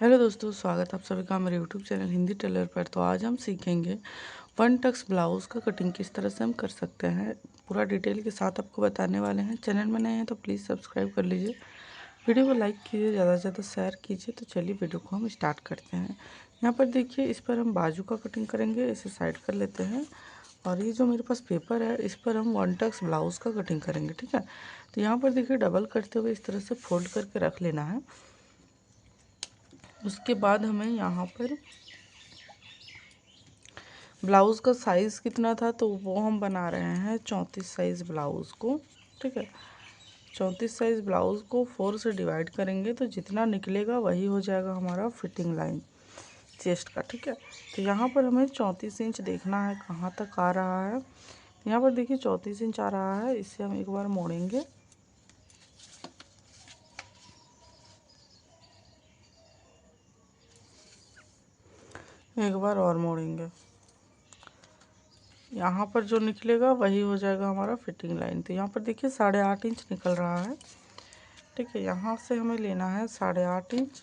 Hello दोस्तों, स्वागत आप सभी का मेरे यूट्यूब चैनल हिंदी टेलर पर। तो आज हम सीखेंगे वन टक्स ब्लाउज़ का कटिंग किस तरह से हम कर सकते हैं। पूरा डिटेल के साथ आपको बताने वाले हैं। चैनल में नए हैं तो प्लीज़ सब्सक्राइब कर लीजिए, वीडियो को लाइक कीजिए, ज़्यादा से ज़्यादा शेयर कीजिए। तो चलिए वीडियो को हम स्टार्ट करते हैं। यहाँ पर देखिए, इस पर हम बाजू का कटिंग करेंगे। इसे साइड कर लेते हैं और ये जो मेरे पास पेपर है, इस पर हम वन टक्स ब्लाउज़ का कटिंग करेंगे। ठीक है, तो यहाँ पर देखिए, डबल करते हुए इस तरह से फोल्ड करके रख लेना है। उसके बाद हमें यहाँ पर ब्लाउज़ का साइज़ कितना था तो वो हम बना रहे हैं 34 साइज़ ब्लाउज़ को। ठीक है, 34 साइज़ ब्लाउज़ को 4 से डिवाइड करेंगे तो जितना निकलेगा वही हो जाएगा हमारा फिटिंग लाइन चेस्ट का। ठीक है, तो यहाँ पर हमें 34 इंच देखना है कहाँ तक आ रहा है। यहाँ पर देखिए 34 इंच आ रहा है। इसे हम एक बार मोड़ेंगे। एक बार और मोड़ेंगे। यहाँ पर जो निकलेगा वही हो जाएगा हमारा फिटिंग लाइन। तो यहाँ पर देखिए 8.5 इंच निकल रहा है। ठीक है, यहाँ से हमें लेना है 8.5 इंच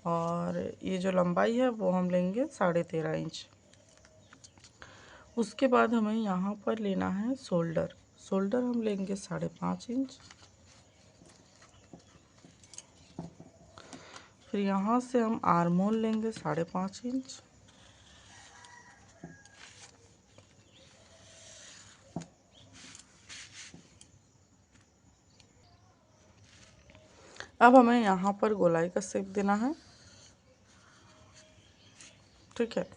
और ये जो लंबाई है वो हम लेंगे 13.5 इंच। उसके बाद हमें यहाँ पर लेना है शोल्डर। शोल्डर हम लेंगे 5.5 इंच। फिर यहाँ से हम आर्म होल लेंगे 5.5 इंच। अब हमें यहाँ पर गोलाई का शेप देना है। ठीक है,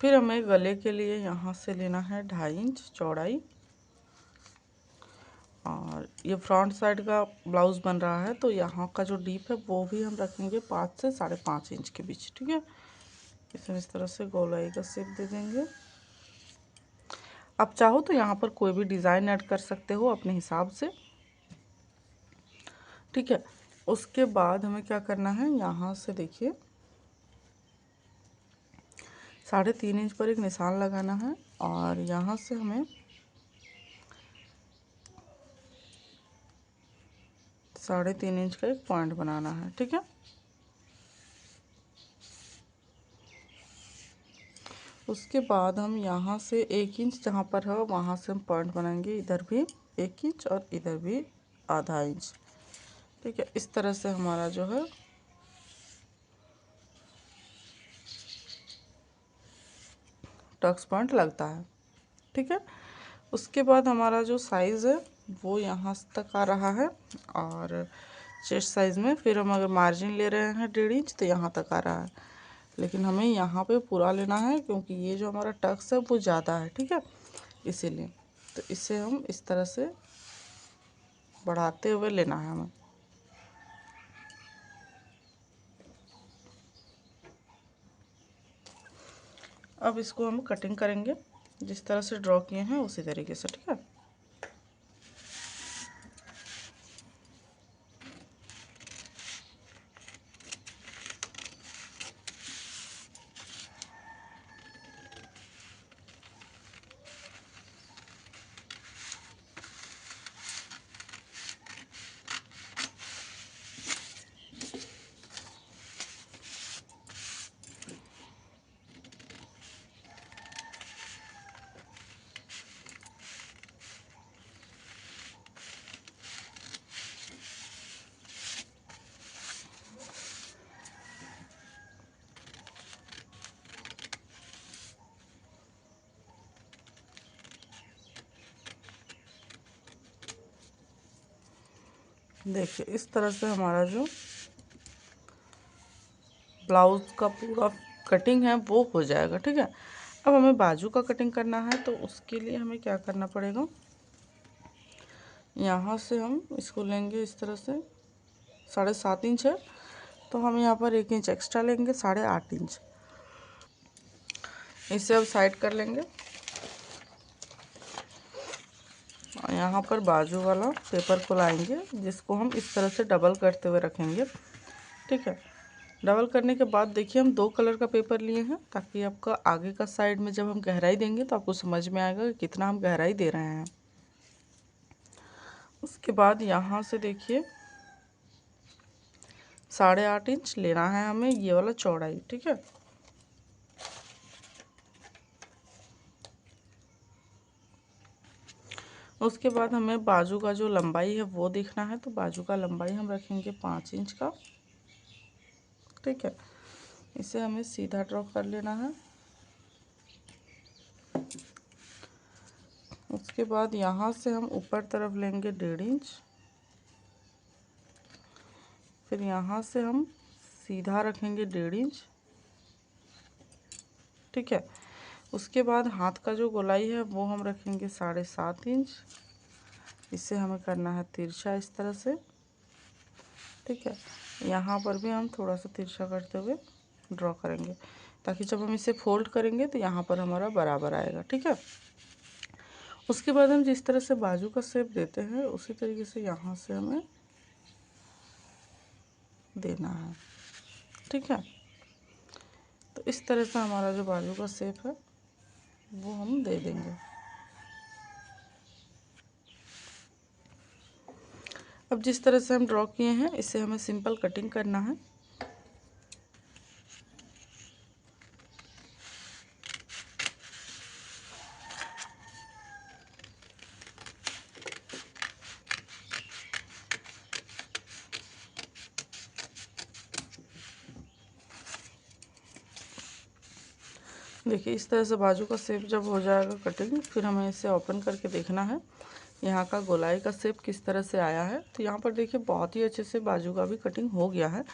फिर हमें गले के लिए यहाँ से लेना है 2.5 इंच चौड़ाई। और ये फ्रंट साइड का ब्लाउज़ बन रहा है तो यहाँ का जो डीप है वो भी हम रखेंगे 5 से 5.5 इंच के बीच। ठीक है, इसे इस तरह से गोलाई का शेप दे देंगे। आप चाहो तो यहाँ पर कोई भी डिज़ाइन ऐड कर सकते हो अपने हिसाब से। ठीक है, उसके बाद हमें क्या करना है, यहाँ से देखिए 3.5 इंच पर एक निशान लगाना है और यहाँ से हमें 3.5 इंच का एक पॉइंट बनाना है। ठीक है, उसके बाद हम यहाँ से 1 इंच जहाँ पर है वहाँ से हम पॉइंट बनाएंगे। इधर भी 1 इंच और इधर भी आधा इंच। ठीक है, इस तरह से हमारा जो है टक्स पॉइंट लगता है। ठीक है, उसके बाद हमारा जो साइज़ है वो यहाँ तक आ रहा है और चेस्ट साइज़ में फिर हम अगर मार्जिन ले रहे हैं 1.5 इंच तो यहाँ तक आ रहा है। लेकिन हमें यहाँ पे पूरा लेना है क्योंकि ये जो हमारा टक्स है वो ज़्यादा है। ठीक है, इसीलिए तो इसे हम इस तरह से बढ़ाते हुए लेना है हमें। अब इसको हम कटिंग करेंगे जिस तरह से ड्रॉ किए हैं उसी तरीके से। ठीक है, देखिए इस तरह से हमारा जो ब्लाउज़ का पूरा कटिंग है वो हो जाएगा। ठीक है, अब हमें बाजू का कटिंग करना है तो उसके लिए हमें क्या करना पड़ेगा, यहाँ से हम इसको लेंगे इस तरह से 7.5 इंच है तो हम यहाँ पर 1 इंच एक्स्ट्रा लेंगे 8.5 इंच। इसे अब साइड कर लेंगे और यहाँ पर बाजू वाला पेपर को लाएंगे जिसको हम इस तरह से डबल करते हुए रखेंगे। ठीक है, डबल करने के बाद देखिए हम 2 कलर का पेपर लिए हैं ताकि आपका आगे का साइड में जब हम गहराई देंगे तो आपको समझ में आएगा कि कितना हम गहराई दे रहे हैं। उसके बाद यहाँ से देखिए 8.5 इंच लेना है हमें ये वाला चौड़ाई, ठीक है। उसके बाद हमें बाजू का जो लंबाई है वो देखना है, तो बाजू का लंबाई हम रखेंगे 5 इंच का, ठीक है। इसे हमें सीधा ड्रॉ कर लेना है। उसके बाद यहाँ से हम ऊपर तरफ लेंगे 1.5 इंच, फिर यहाँ से हम सीधा रखेंगे 1.5 इंच, ठीक है। उसके बाद हाथ का जो गोलाई है वो हम रखेंगे 7.5 इंच। इसे हमें करना है तिरछा इस तरह से, ठीक है। यहाँ पर भी हम थोड़ा सा तिरछा करते हुए ड्रॉ करेंगे, ताकि जब हम इसे फोल्ड करेंगे तो यहाँ पर हमारा बराबर आएगा, ठीक है। उसके बाद हम जिस तरह से बाजू का शेप देते हैं उसी तरीके से यहाँ से हमें देना है, ठीक है। तो इस तरह से हमारा जो बाजू का शेप है वो हम दे देंगे। अब जिस तरह से हम ड्रॉ किए हैं इसे हमें सिंपल कटिंग करना है। देखिए इस तरह से बाजू का शेप जब हो जाएगा कटिंग, फिर हमें इसे ओपन करके देखना है यहाँ का गोलाई का शेप किस तरह से आया है। तो यहाँ पर देखिए बहुत ही अच्छे से बाजू का भी कटिंग हो गया है।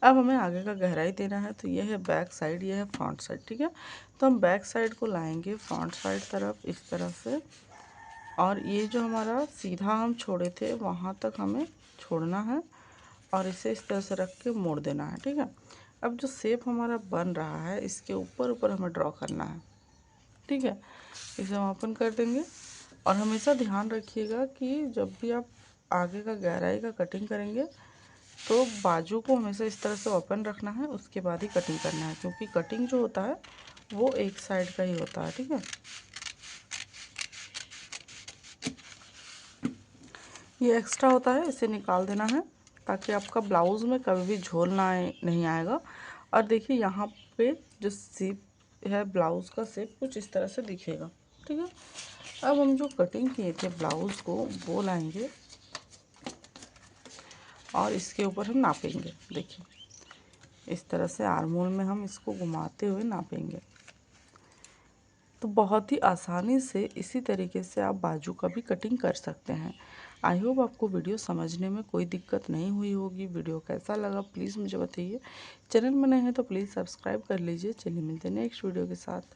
अब हमें आगे का गहराई देना है, तो ये है बैक साइड, ये है फ्रंट साइड, ठीक है। तो हम बैक साइड को लाएंगे फ्रंट साइड तरफ इस तरह से, और ये जो हमारा सीधा हम छोड़े थे वहाँ तक हमें छोड़ना है और इसे इस तरह से रख के मोड़ देना है, ठीक है। अब जो शेप हमारा बन रहा है इसके ऊपर ऊपर हमें ड्रॉ करना है, ठीक है। इसे हम ओपन कर देंगे और हमेशा ध्यान रखिएगा कि जब भी आप आगे का गहराई का कटिंग करेंगे तो बाजू को हमेशा इस तरह से ओपन रखना है, उसके बाद ही कटिंग करना है, क्योंकि कटिंग जो होता है वो एक साइड का ही होता है, ठीक है। ये एक्स्ट्रा होता है, इसे निकाल देना है ताकि आपका ब्लाउज़ में कभी भी झोल ना नहीं आएगा। और देखिए यहाँ पे जो शेप है ब्लाउज़ का शेप कुछ इस तरह से दिखेगा, ठीक है। अब हम जो कटिंग किए थे ब्लाउज़ को वो लाएंगे और इसके ऊपर हम नापेंगे। देखिए इस तरह से आर्मोल में हम इसको घुमाते हुए नापेंगे। तो बहुत ही आसानी से इसी तरीके से आप बाजू का भी कटिंग कर सकते हैं। आई होप आपको वीडियो समझने में कोई दिक्कत नहीं हुई होगी। वीडियो कैसा लगा प्लीज़ मुझे बताइए। चैनल में नए हैं तो प्लीज़ सब्सक्राइब कर लीजिए। चलिए मिलते हैं नेक्स्ट वीडियो के साथ।